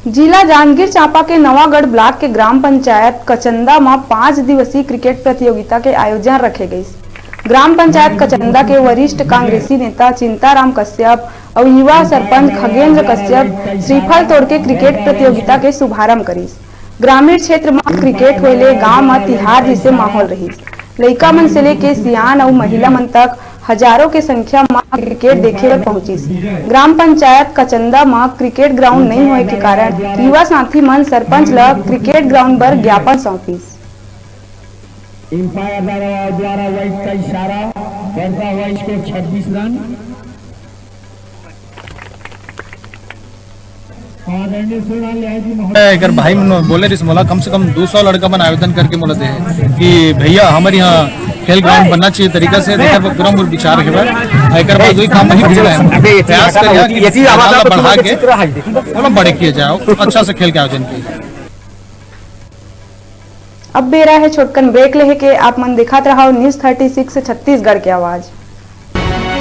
जिला जांजगीर चांपा के नवागढ़ ब्लॉक के ग्राम पंचायत कचंदा में 5 दिवसीय क्रिकेट प्रतियोगिता के आयोजन रखे गए। ग्राम पंचायत कचंदा के वरिष्ठ कांग्रेसी नेता चिंताराम कश्यप और युवा सरपंच खगेंद्र कश्यप श्रीफल तोड़ के क्रिकेट प्रतियोगिता के शुभारंभ करीस। ग्रामीण क्षेत्र में क्रिकेट होले गांव में तिहार जैसे माहौल रही। लड़का मन से लेके सियान और महिला मन तक हजारों के संख्या में क्रिकेट देखे बर पहुंची। ग्राम पंचायत कचंदा में क्रिकेट ग्राउंड नहीं होने के कारण युवा साथी मन सरपंच ला क्रिकेट ग्राउंड पर ज्ञापन सौंपीस। एम्पायर द्वारा वाइस का इशारा करता हुआ इसको 26 रन। अगर भाई बोले रिस मोला कम से कम 200 लड़का मन आवेदन करके मोला दे कि भैया हमारे यहाँ खेल ग्राउंड बनना चाहिए तरीका से देकर पूरा मोर विचार है। एक बाद वही काम नहीं प्रयास करिए कि बढ़ा के बड़े किए जाओ, अच्छा से खेल के आयोजन किए। अब बेरा है छोटकन ब्रेक लेके आप मन दिखात रहो न्यूज़ 36 छत्तीसगढ़ की आवाज।